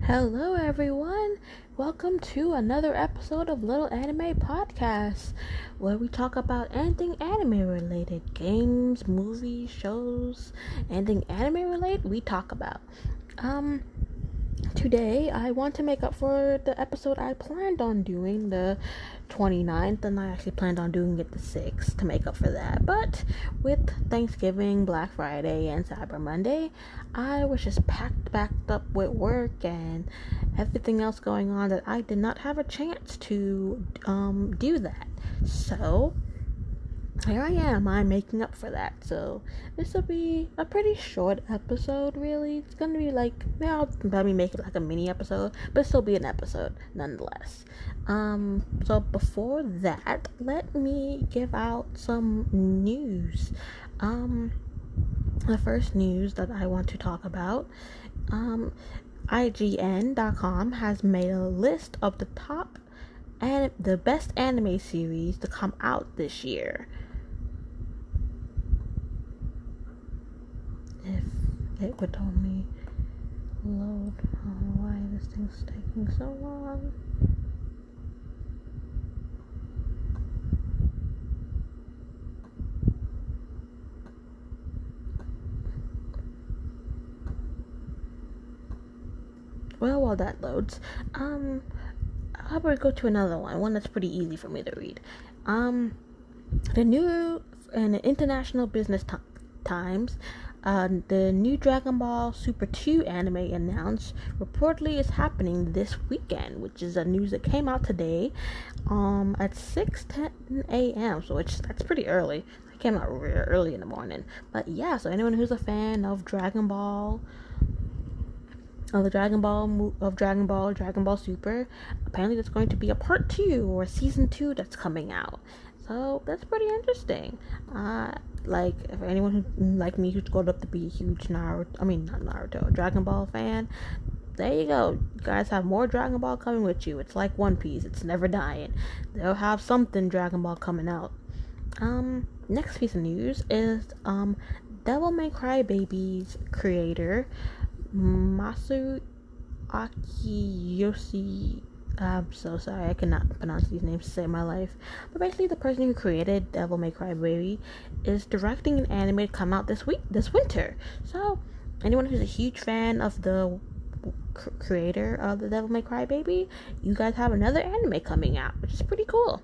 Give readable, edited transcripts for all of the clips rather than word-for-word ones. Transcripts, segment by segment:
Hello, everyone. Welcome to another episode of Little Anime Podcast, where we talk about anything anime related games, movies, shows, anything anime related, we talk about. Today I want to make up for the episode I planned on doing, the 29th, and I actually planned on doing it the 6th to make up for that. But with Thanksgiving, Black Friday, and Cyber Monday, I was just backed up with work and everything else going on that I did not have a chance to do that. So here I am, I'm making up for that. So this will be a pretty short episode, really. It's gonna be like, I'll probably make it like a mini episode, but still be an episode nonetheless. So before that, let me give out some news. The first news that I want to talk about, IGN.com has made a list of the top and the best anime series to come out this year. If it would only load. Oh, why this thing's taking so long? Well, while that loads, how about we go to another one that's pretty easy for me to read. The new and International Business Times, the new Dragon Ball Super 2 anime announced reportedly is happening this weekend, which is a news that came out today at 6:10 a.m. So that's pretty early. It came out really early in the morning. But yeah, so anyone who's a fan of Dragon Ball, Dragon Ball Super, apparently there's going to be a part 2 or season 2 that's coming out. So that's pretty interesting. Like, if anyone who, like me, who's grown up to be a huge Dragon Ball fan, there you go. You guys have more Dragon Ball coming with you. It's like One Piece. It's never dying. They'll have something Dragon Ball coming out. Next piece of news is, Devil May Cry Baby's creator, Masu Akiyoshi. I'm so sorry, I cannot pronounce these names to save my life. But basically, the person who created Devil May Cry Baby is directing an anime to come out this winter. So, anyone who's a huge fan of the creator of the Devil May Cry Baby, you guys have another anime coming out, which is pretty cool.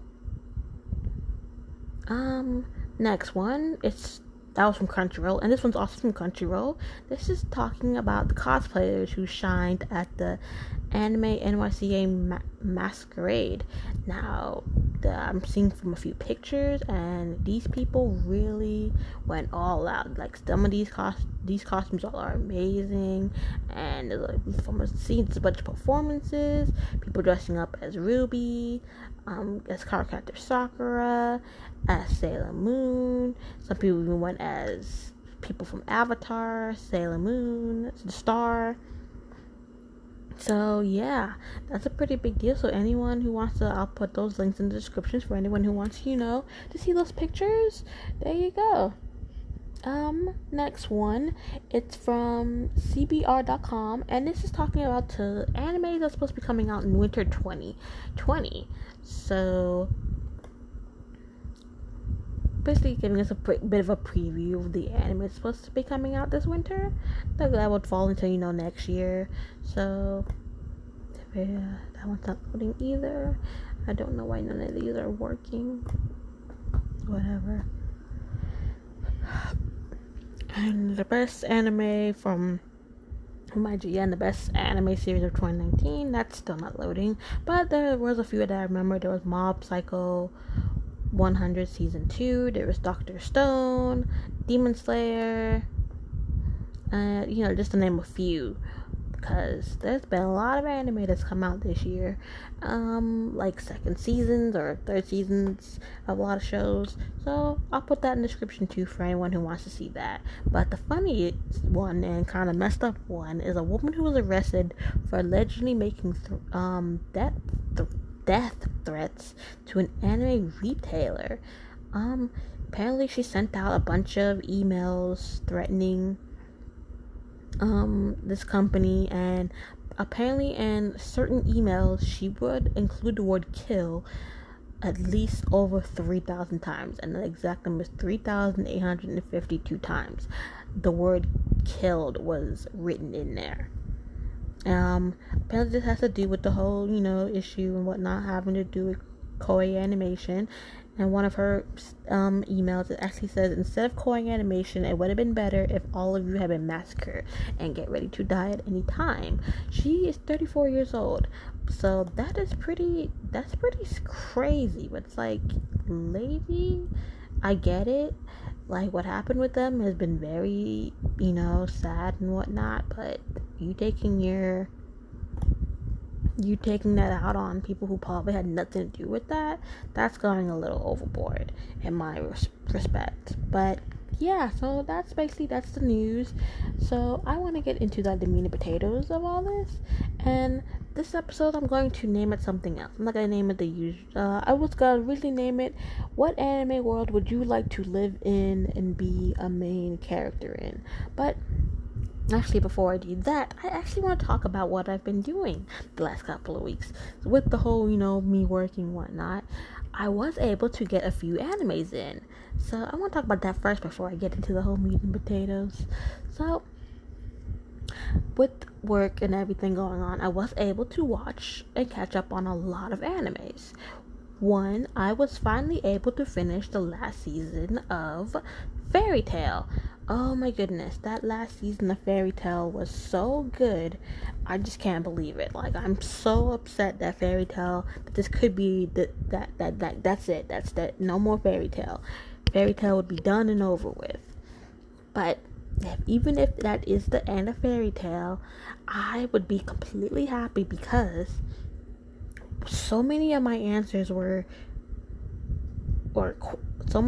Next one, that was from Crunchyroll, and this one's also from Crunchyroll. This is talking about the cosplayers who shined at the Anime NYCA Masquerade. Now, I'm seeing from a few pictures, and these people really went all out. Like, some of these costumes all are amazing, and from a scene, there's a bunch of performances, people dressing up as Ruby, as character Sakura, as Sailor Moon. Some people even went as people from Avatar, Sailor Moon, the Star. So yeah, that's a pretty big deal. So anyone who wants to, I'll put those links in the descriptions for anyone who wants, to see those pictures. There you go. Next one, it's from CBR.com, and this is talking about the anime that's supposed to be coming out in winter 2020. So basically giving us a bit of a preview of the anime that's supposed to be coming out this winter. That would fall into, next year. So, that one's not loading either. I don't know why none of these are working. Whatever. And the best anime from IGN, the best anime series of 2019, that's still not loading. But there was a few that I remember. There was Mob Psycho 100 Season 2, there was Dr. Stone, Demon Slayer, just to name a few, because there's been a lot of anime that's come out this year, like second seasons or third seasons of a lot of shows, so I'll put that in the description too for anyone who wants to see that. But the funniest one and kind of messed up one is a woman who was arrested for allegedly making death threats to an anime retailer. Apparently she sent out a bunch of emails threatening this company and apparently in certain emails she would include the word kill at least over 3,000 times, and the exact number is 3,852 times the word killed was written in there. Apparently this has to do with the whole, issue and whatnot having to do with Koei animation. And one of her emails, it actually says, instead of Koei animation, it would have been better if all of you had been massacred and get ready to die at any time. She is 34 years old. So that's pretty crazy. But it's like, lady, I get it. Like, what happened with them has been very, sad and whatnot. But you taking that out on people who probably had nothing to do with that's going a little overboard in my respect. But yeah, so that's the news. So I want to get into the meat and potatoes of all this, and this episode I'm going to name it something else. I'm not going to name it the usual. I was going to really name it, what anime world would you like to live in and be a main character in? But actually, before I do that, I actually want to talk about what I've been doing the last couple of weeks. So with the whole, me working and whatnot, I was able to get a few animes in. So I want to talk about that first before I get into the whole meat and potatoes. So, with work and everything going on, I was able to watch and catch up on a lot of animes. One, I was finally able to finish the last season of Fairy Tail. Oh my goodness, that last season of Fairy Tail was so good. I just can't believe it. Like, I'm so upset that Fairy Tail, that this could be that's it. That's that. No more Fairy Tail. Fairy Tail would be done and over with. But even if that is the end of Fairy Tail, I would be completely happy because so many of my answers I got so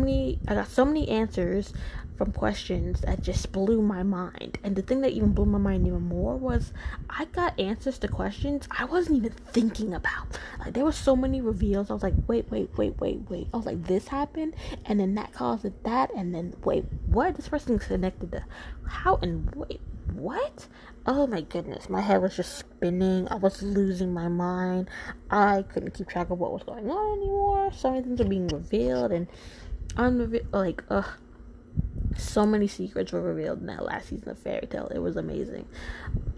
many answers from questions that just blew my mind. And the thing that even blew my mind even more was I got answers to questions I wasn't even thinking about. Like, there were so many reveals. I was like, wait. I was like, this happened, and then that caused it that, and then wait, what? This person's connected to how, and wait, what? Oh my goodness, my head was just spinning. I was losing my mind. I couldn't keep track of what was going on anymore. So many things were being revealed and unrevealed. Like, so many secrets were revealed in that last season of Fairy Tail. It was amazing.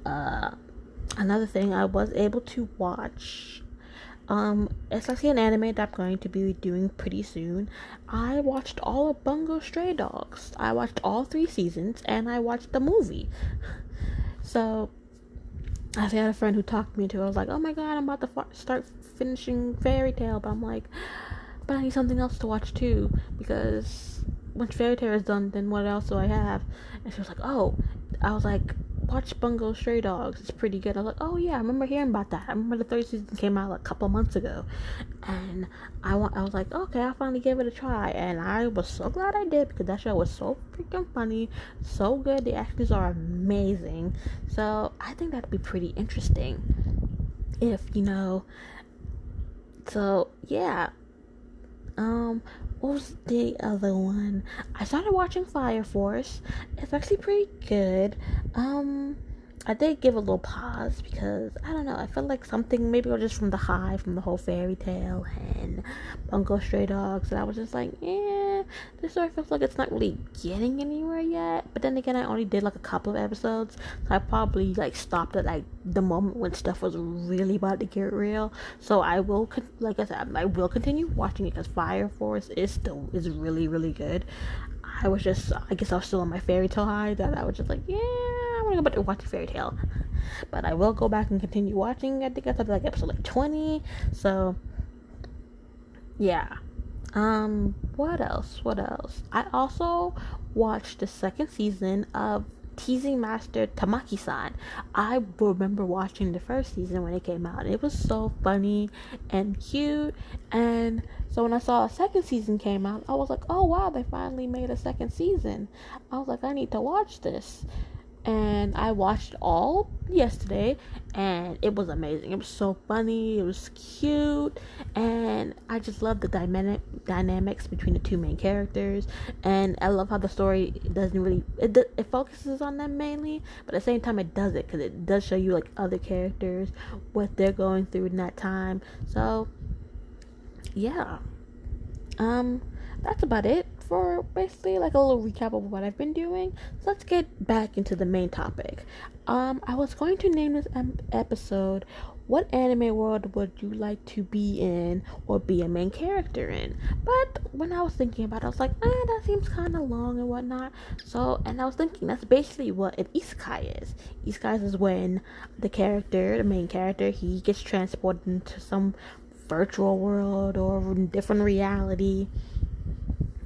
Another thing, I was able to watch, it's actually an anime that I'm going to be doing pretty soon. I watched all of Bungo Stray Dogs. I watched all 3 seasons, and I watched the movie. So, I had a friend who talked me into it. I was like, oh my god, I'm about to start finishing Fairy Tail, but I'm like, but I need something else to watch too, because once Fairy Tail is done, then what else do I have? And she was like, oh, I was like, watch Bungo Stray Dogs, it's pretty good. I was like, oh yeah, I remember hearing about that. I remember the 3rd season came out like a couple months ago, and I was like, okay, I'll finally give it a try. And I was so glad I did, because that show was so freaking funny, so good. The actors are amazing, so I think that'd be pretty interesting if, so yeah. What was the other one? I started watching Fire Force. It's actually pretty good. I did give a little pause because, I don't know, I felt like something, maybe it was just from the high, from the whole Fairy Tail and Bungo Stray Dogs, and I was just like, this story feels like it's not really getting anywhere yet. But then again, I only did like a couple of episodes, so I probably like stopped at like the moment when stuff was really about to get real. So I will, like I said, I will continue watching it because Fire Force is really, really good. I guess I was still on my Fairy Tail high, that I was just like, I want to go back to watching Fairy Tail. But I will go back and continue watching. I think I started like episode like 20. So, yeah. What else? I also watched the 2nd season of Teasing Master Tamaki-san. I remember watching the 1st season when it came out. It was so funny and cute, and so when I saw a 2nd season came out, I was like, oh wow, they finally made a 2nd season. I was like, I need to watch this. and I watched it all yesterday, and it was amazing. It was so funny, it was cute, and I just love the dynamics between the two main characters. And I love how the story doesn't really it focuses on them mainly, but at the same time it does it because it does show you like other characters, what they're going through in that time. So yeah, that's about it for basically like a little recap of what I've been doing. So let's get back into the main topic. I was going to name this episode, "What anime world would you like to be in or be a main character in?" But when I was thinking about it, I was like, that seems kind of long and whatnot. So, and I was thinking that's basically what an isekai is. Isekai is when the main character, he gets transported into some virtual world or different reality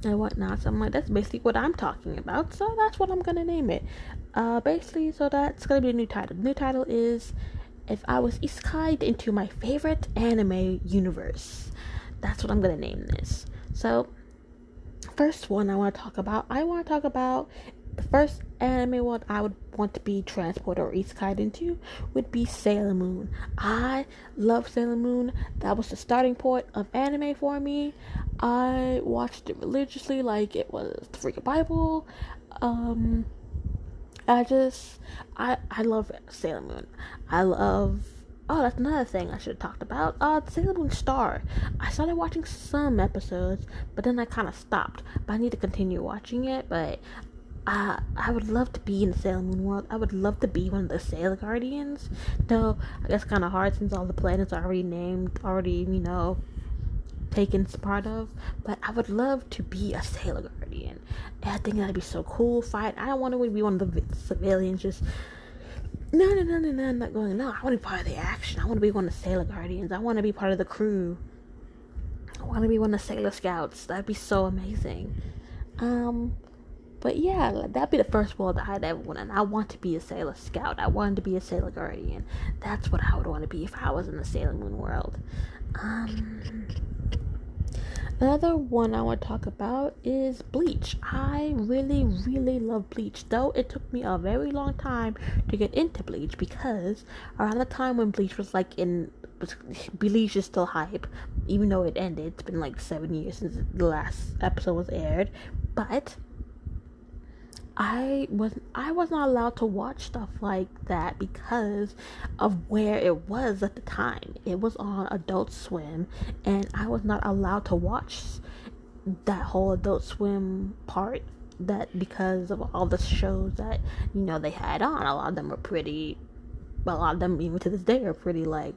and whatnot. So I'm like, that's basically what I'm talking about. So that's what I'm gonna name it. Basically, so that's gonna be a new title. The new title is "If I Was Isekai'd into My Favorite Anime Universe." That's what I'm gonna name this. So, first one I want to talk about. The first anime world I would want to be transported or isekai'd into would be Sailor Moon. I love Sailor Moon. That was the starting point of anime for me. I watched it religiously like it was the freaking Bible. I love Sailor Moon. I love Oh, that's another thing I should have talked about. Sailor Moon Star. I started watching some episodes, but then I kind of stopped. But I need to continue watching it. But I would love to be in the Sailor Moon world. I would love to be one of the Sailor Guardians. Though I guess kind of hard since all the planets are already named, taken part of. But I would love to be a Sailor Guardian. And I think that'd be so cool. Fight. I don't want to be one of the civilians just. No, not going. No, I want to be part of the action. I want to be one of the Sailor Guardians. I want to be part of the crew. I want to be one of the Sailor Scouts. That'd be so amazing. But yeah, that'd be the first world that I'd ever want. And I want to be a Sailor Scout. I wanted to be a Sailor Guardian. That's what I would want to be if I was in the Sailor Moon world. Another one I want to talk about is Bleach. I really, really love Bleach, though it took me a very long time to get into Bleach because around the time when Bleach was Bleach is still hype, even though it ended. It's been like 7 years since the last episode was aired, but I was not allowed to watch stuff like that because of where it was at the time. It was on Adult Swim, and I was not allowed to watch that whole Adult Swim part, that because of all the shows that they had on. A lot of them were pretty. A lot of them, even to this day, are pretty like,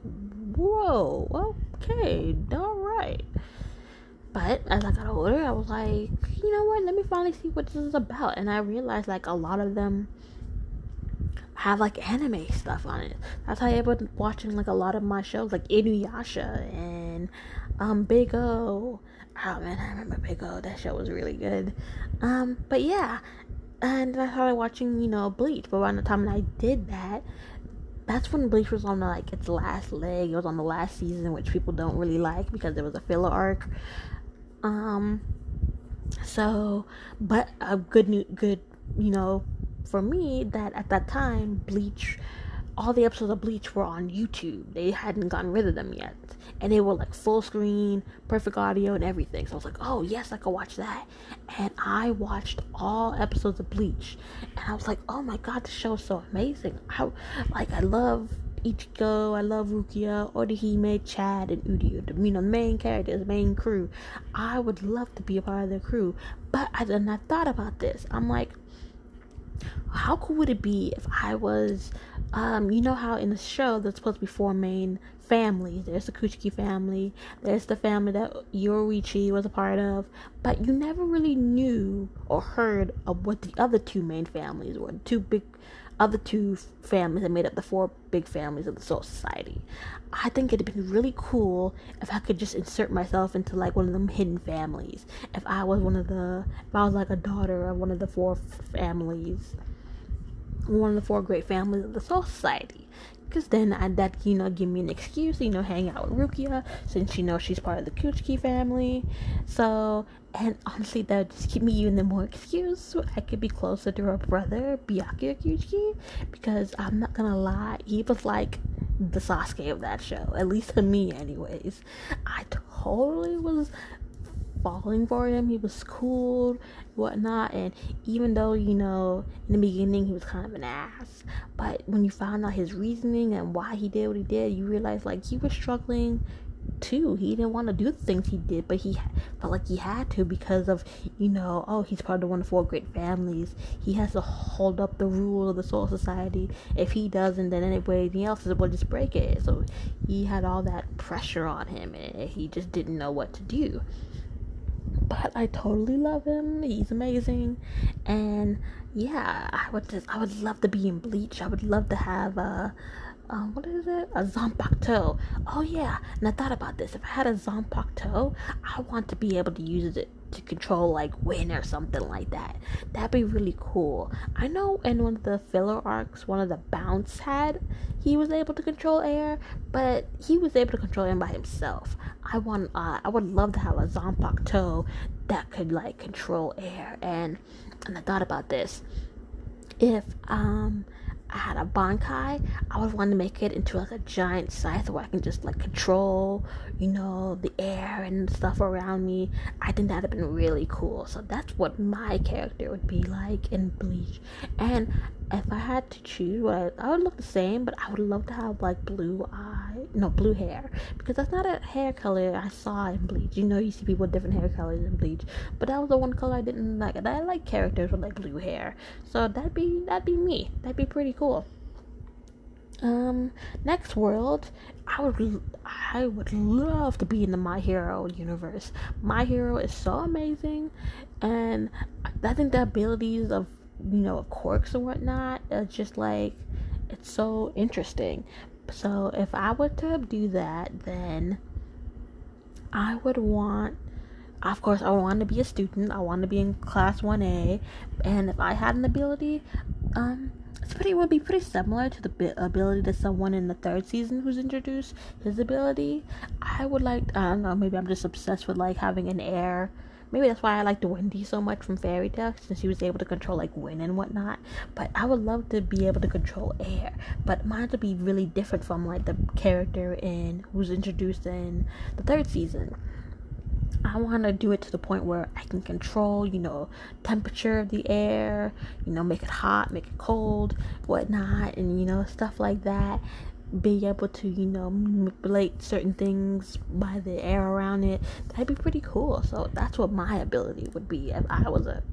whoa, okay, all right. But as I got older, I was like, you know what? Let me finally see what this is about. And I realized like a lot of them have like anime stuff on it. That's how I was watching like a lot of my shows, like Inuyasha and Big O. Oh man, I remember Big O. That show was really good. But yeah, and I started watching Bleach. But around the time I did that, that's when Bleach was on like its last leg. It was on the last season, which people don't really like because it was a filler arc. So, but a good, for me, that at that time, Bleach, all the episodes of Bleach were on YouTube. They hadn't gotten rid of them yet. And they were like full screen, perfect audio and everything. So I was like, oh yes, I could watch that. And I watched all episodes of Bleach. And I was like, oh my god, this show is so amazing. I love Ichigo, I love Rukia, Orihime, Chad, and Udio. The main characters, the main crew. I would love to be a part of their crew. But I thought about this. I'm like, how cool would it be if I was, how in the show there's supposed to be 4 main families. There's the Kuchiki family, there's the family that Yoruichi was a part of, but you never really knew or heard of what the other 2 main families were, the other two families that made up the 4 big families of the Soul Society. I think it'd been really cool if I could just insert myself into like one of them hidden families. If I was like a daughter of one of the 4 families, one of the 4 great families of the Soul Society. Because then that, give me an excuse, hang out with Rukia, since, she's part of the Kuchiki family. So, and honestly, that would just give me even more excuse so I could be closer to her brother, Byakuya Kuchiki. Because I'm not gonna lie, he was like the Sasuke of that show, at least to me, anyways. I totally was falling for him. He was cool, whatnot, and even though, in the beginning he was kind of an ass, but when you found out his reasoning and why he did what he did, you realize like he was struggling too. He didn't want to do the things he did, but he felt like he had to because of, oh, he's part of one of four great families. He has to hold up the rule of the Soul Society. If he doesn't, then anybody else will just break it. So he had all that pressure on him, and he just didn't know what to do. But I totally love him. He's amazing. And yeah, I would love to be in Bleach. I would love to have what is it? A Zanpakuto. Oh yeah, and I thought about this. If I had a Zanpakuto, I want to be able to use it to control like wind or something like that. That'd be really cool. I know in one of the filler arcs, one of the bounce he was able to control air, but he was able to control him by himself. I would love to have a Zanpakuto that could like control air. And I thought about this. If I had a Bankai, I would want to make it into like a giant scythe where I can just like control, the air and stuff around me. I think that'd have been really cool. So that's what my character would be like in Bleach. And if I had to choose, I would look the same, but I would love to have like blue hair, because that's not a hair color I saw in Bleach. You see people with different hair colors in Bleach, but that was the one color I didn't like. And I like characters with like blue hair, so that'd be me. That'd be pretty cool. Next world, I would love to be in the My Hero universe. My Hero is so amazing, and I think the abilities of quirks and whatnot are just like, it's so interesting. So if I were to do that, then I would want, of course, I want to be a student. I want to be in class 1A, and if I had an ability, it would be pretty similar to the ability to someone in the third season who's introduced his ability. I would like, I don't know, maybe I'm just obsessed with like having an air. Maybe that's why I liked Wendy so much from Fairy Tail, since she was able to control like wind and whatnot. But I would love to be able to control air. But mine would be really different from like the character who's introduced in the third season. I want to do it to the point where I can control, temperature of the air, make it hot, make it cold, whatnot, and, stuff like that. Be able to, manipulate certain things by the air around it. That'd be pretty cool. So that's what my ability would be if I was a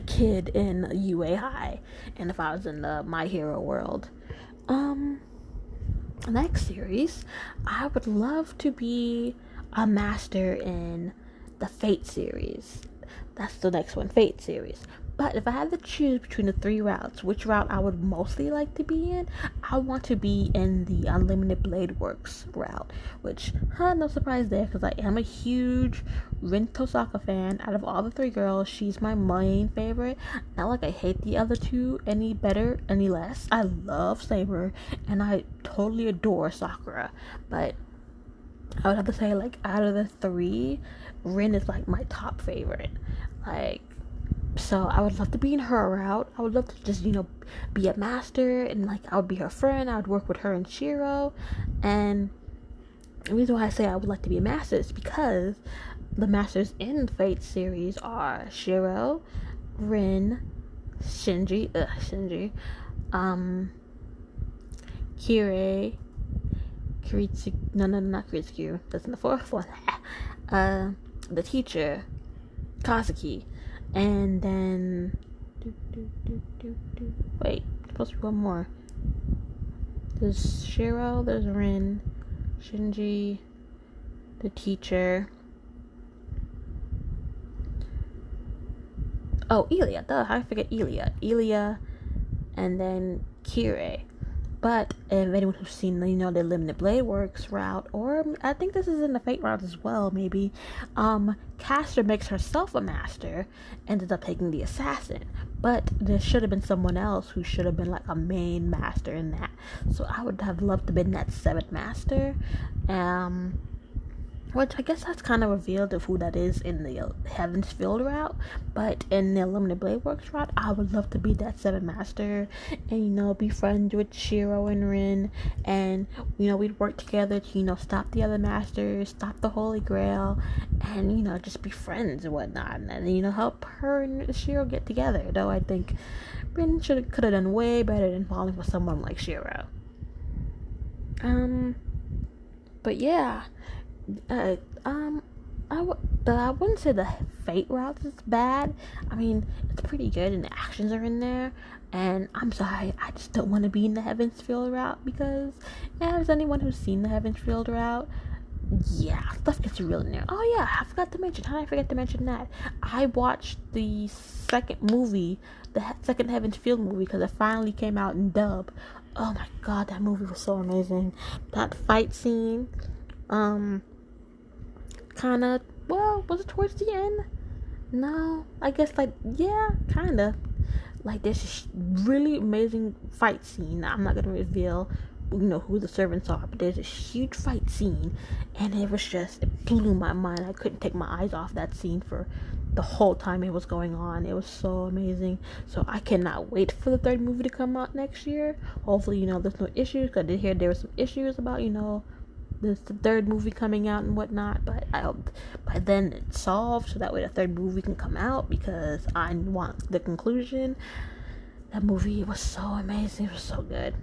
kid in UA High, and if I was in the My Hero world. Next series, I would love to be a master in the Fate series. That's the next one, Fate series. But if I had to choose between the three routes, which route I would mostly like to be in, I want to be in the Unlimited Blade Works route. Which, no surprise there, because I am a huge Rin Tosaka fan. Out of all the three girls, she's my main favorite. Not like I hate the other two any better, any less. I love Saber, and I totally adore Sakura. But I would have to say, like, out of the three, Rin is like my top favorite. So I would love to be in her route. I would love to just, be a master, and like I would be her friend. I would work with her and Shiro. And the reason why I say I would like to be a master is because the masters in the Fate series are Shiro, Rin, Shinji, Kirei, Kiritsugu, no, not Kiritsugu, that's in the fourth one. The teacher, Kazuki. And then wait, supposed to be one more. There's Shiro, there's Rin, Shinji, the teacher. Oh, Ilia, duh, how did I forget Ilia? Ilia, and then Kirei. But if anyone who's seen, the Limited Blade Works route, or I think this is in the Fate route as well, maybe, Caster makes herself a master, ended up taking the assassin. But there should have been someone else who should have been like a main master in that. So I would have loved to have been that seventh master. Which I guess that's kind of revealed of who that is in the Heaven's Field route. But in the Limited Blade Works route, I would love to be that seventh master and, be friends with Shiro and Rin. And, we'd work together to, stop the other masters, stop the Holy Grail, and, just be friends and whatnot. And, help her and Shiro get together. Though I think Rin could have done way better than falling for someone like Shiro. But yeah. I wouldn't say the Fate route is bad. I mean, it's pretty good and the actions are in there. And I'm sorry, I just don't want to be in the Heaven's Field route because, as anyone who's seen the Heaven's Field route, yeah, stuff gets real in there. Oh yeah, I forgot to mention. How did I forget to mention that? I watched the second movie, the second Heaven's Field movie, because it finally came out in dub. Oh my god, that movie was so amazing. That fight scene, kind of, well, was it towards the end? No, I guess, yeah, kind of. There's this really amazing fight scene. I'm not going to reveal, who the servants are, but there's a huge fight scene, and it blew my mind. I couldn't take my eyes off that scene for the whole time it was going on. It was so amazing. So I cannot wait for the third movie to come out next year. Hopefully, there's no issues, because I did hear there were some issues about, there's the third movie coming out and whatnot, but I hope by then it's solved so that way the third movie can come out, because I want the conclusion. That movie was so amazing. It was so good.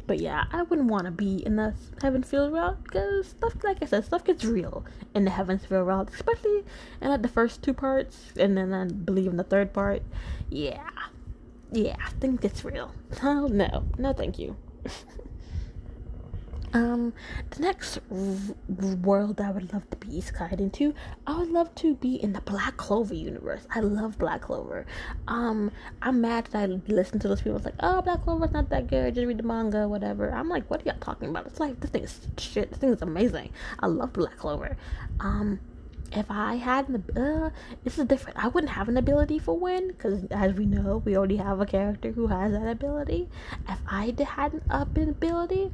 But yeah, I wouldn't want to be in the Heaven's Field route, because stuff, like I said, stuff gets real in the Heaven's Field route, especially in the first two parts, and then I believe in the third part. Yeah, I think it's real. Oh no, thank you. The next world I would love to be Isekai into, I would love to be in the Black Clover universe. I love Black Clover. I'm mad that I listened to those people. It's like, oh, Black Clover's not that good. Just read the manga, whatever. I'm like, what are y'all talking about? It's like, this thing is shit. This thing is amazing. I love Black Clover. If I had this is different. I wouldn't have an ability for Win, because as we know, we already have a character who has that ability. If I had an ability,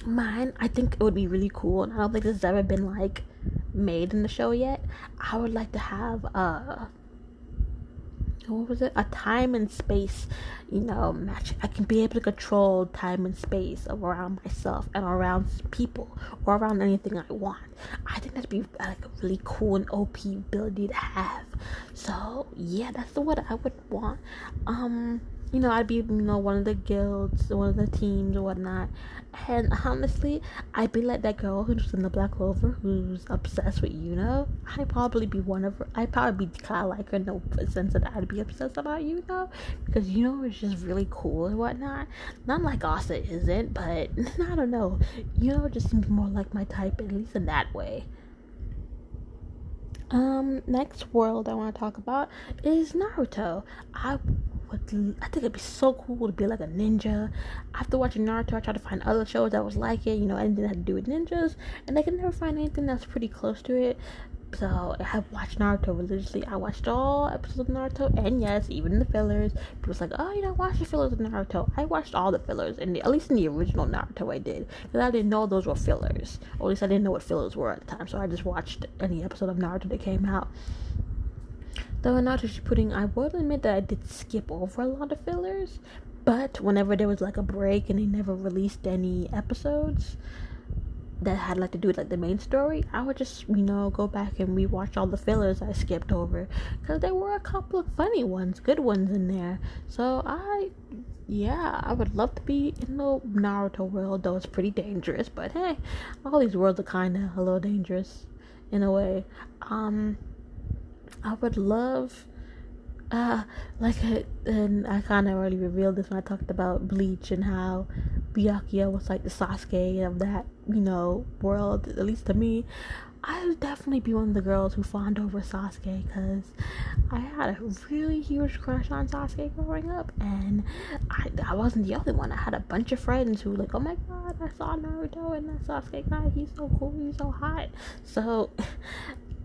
mine, I think it would be really cool, and I don't think this has ever been made in the show yet. I would like to have a time and space, match. I can be able to control time and space around myself and around people or around anything I want. I think that'd be a really cool and OP ability to have. So yeah, that's what I would want. I'd be, one of the guilds, one of the teams or whatnot. And honestly, I'd be like that girl who's in the Black Clover who's obsessed with I'd probably be one of her. I'd probably be kind of like her in the sense that I'd be obsessed about because is just really cool and whatnot. Not like Asa isn't, but I don't know. Just seems more like my type, at least in that way. Next world I want to talk about is Naruto. I think it'd be so cool to be like a ninja. After watching Naruto, I tried to find other shows that was like it, anything that had to do with ninjas, and I could never find anything that's pretty close to it. So I have watched Naruto religiously. I watched all episodes of Naruto, and yes, even the fillers. People's like, oh, you don't watch the fillers of Naruto. I watched all the fillers, and at least in the original Naruto I did, because I didn't know those were fillers. Or at least I didn't know what fillers were at the time, so I just watched any episode of Naruto that came out. Though in Naruto Shippuden, I will admit that I did skip over a lot of fillers, but whenever there was a break and they never released any episodes that had to do with the main story, I would just go back and rewatch all the fillers I skipped over, because there were a couple of funny ones, good ones in there. So I would love to be in the Naruto world, though it's pretty dangerous, but hey, all these worlds are kind of a little dangerous in a way. I would love and I kind of already revealed this when I talked about Bleach and how Byakuya was like the Sasuke of that, world, at least to me. I would definitely be one of the girls who fawned over Sasuke because I had a really huge crush on Sasuke growing up, and I wasn't the only one. I had a bunch of friends who were like, oh my god, I saw Naruto and that Sasuke guy, he's so cool, he's so hot. So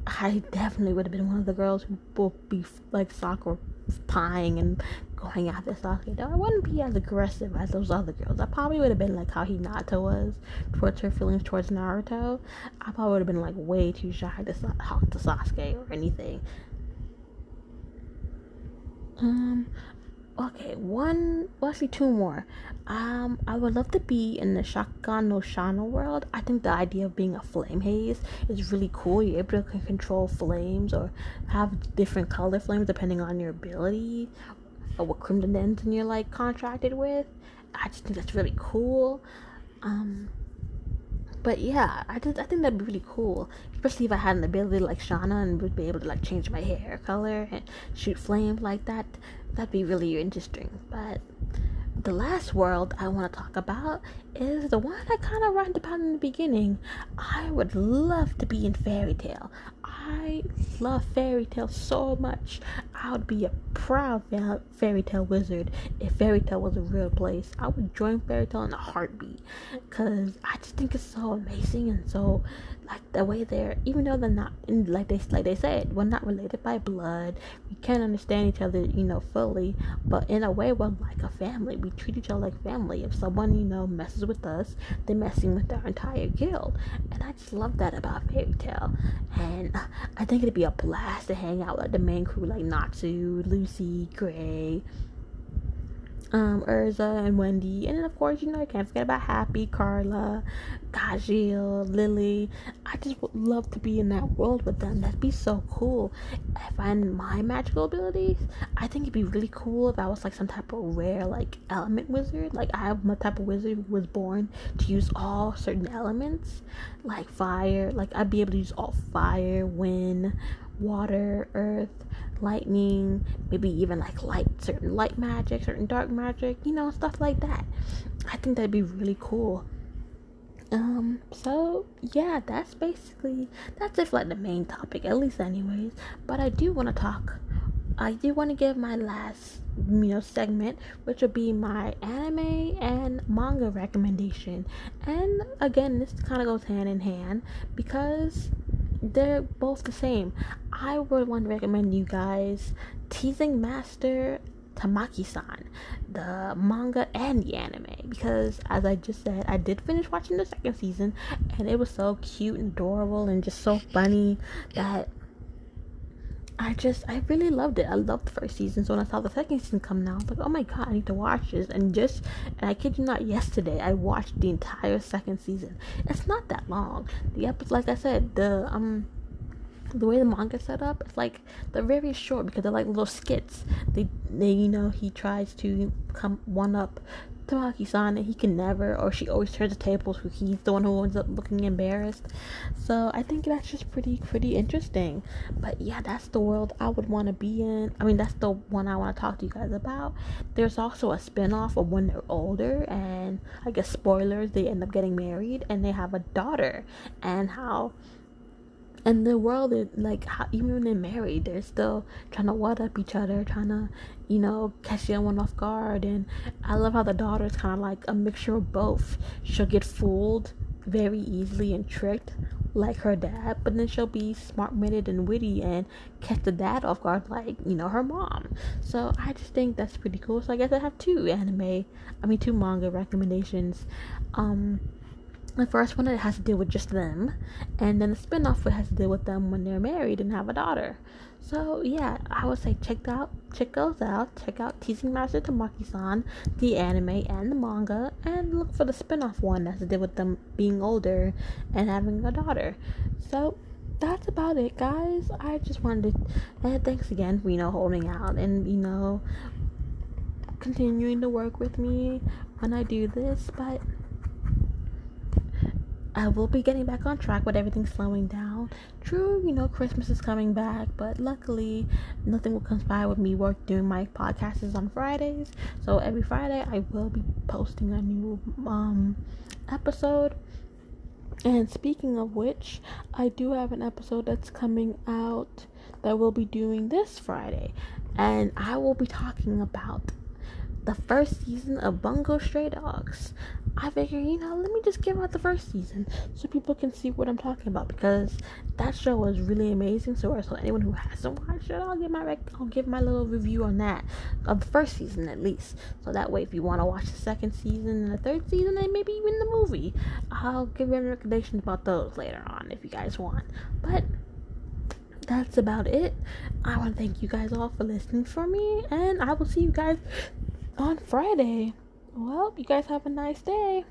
I definitely would have been one of the girls who would be like Sakura pieing and going after Sasuke. Though I wouldn't be as aggressive as those other girls. I probably would have been like how Hinata was towards her feelings towards Naruto. I probably would have been like way too shy to talk to Sasuke or anything. Okay, actually two more. I would love to be in the Shakan no Shana world. I think the idea of being a flame haze is really cool. You're able to control flames or have different color flames depending on your ability or what crimson engine you're like contracted with. I just think that's really cool. But yeah, I think that'd be really cool, especially if I had an ability like Shauna and would be able to like change my hair color and shoot flames like that. That'd be really interesting. But the last world I want to talk about is the one I kind of ranted about in the beginning. I would love to be in Fairy Tale. I love Fairy Tale so much. I would be a proud Fairy Tale wizard if Fairy Tale was a real place. I would join Fairy Tale in a heartbeat because I just think it's so amazing and so like the way they're, even though they're not in, like they said, we're not related by blood. We can't understand each other, fully, but in a way we're like a family. We treat each other like family. If someone messes with us, they're messing with our entire guild, and I just love that about Fairy Tale. And I think it'd be a blast to hang out with the main crew like Natsu, Lucy, Gray, Urza and Wendy, and then of course, I can't forget about Happy, Carla, Gajil, Lily. I just would love to be in that world with them. That'd be so cool. If I had my magical abilities, I think it'd be really cool if I was like some type of rare like element wizard. Like I have my type of wizard who was born to use all certain elements, like fire. Like I'd be able to use all fire, wind, water, earth, lightning, maybe even like certain light magic, certain dark magic, stuff like that. I think that'd be really cool. So yeah, that's it for like the main topic, at least anyways. But I do want to give my last segment, which will be my anime and manga recommendation. And again, this kind of goes hand in hand because they're both the same. I would want to recommend you guys Teasing Master Tamaki-san, the manga and the anime, because as I just said, I did finish watching the second season and it was so cute and adorable and just so funny that I really loved it. I loved the first season, so when I saw the second season come out, I was like, oh my god, I need to watch this. And I kid you not, yesterday I watched the entire second season. It's not that long. The episode, like I said, the way the manga set up, it's like they're very short because they're like little skits. They he tries to come one up Tamaki-san and he can never, or she always turns the tables, so he's the one who ends up looking embarrassed. So I think that's just pretty interesting. But yeah, that's the world I would want to be in. I mean, that's the one I want to talk to you guys about. There's also a spin-off of when they're older, and I guess spoilers, they end up getting married and they have a daughter, and how and the world is like, how, even when they're married, they're still trying to one up each other, trying to, catch the other one off guard. And I love how the daughter is kind of like a mixture of both. She'll get fooled very easily and tricked like her dad, but then she'll be smart-witted and witty and catch the dad off guard like, her mom. So I just think that's pretty cool. So I guess I have two manga recommendations. The first one, it has to deal with just them, and then the spin-off, it has to deal with them when they're married and have a daughter. So yeah, I would say check those out. Check out Teasing Master Tamaki-san, the anime and the manga, and look for the spin-off one that has to deal with them being older and having a daughter. So that's about it, guys. I just wanted to thanks again for holding out and continuing to work with me when I do this. But I will be getting back on track with everything slowing down. True, Christmas is coming back, but luckily nothing will conspire with me doing my podcasts on Fridays. So every Friday I will be posting a new episode. And speaking of which, I do have an episode that's coming out that we'll be doing this Friday. And I will be talking about the first season of Bungo Stray Dogs. I figure, let me just give out the first season so people can see what I'm talking about, because that show was really amazing. So anyone who hasn't watched it, I'll give my little review on that, of the first season at least. So that way, if you want to watch the second season and the third season and maybe even the movie, I'll give you recommendations about those later on if you guys want. But that's about it. I want to thank you guys all for listening for me, and I will see you guys on Friday. Well, you guys have a nice day.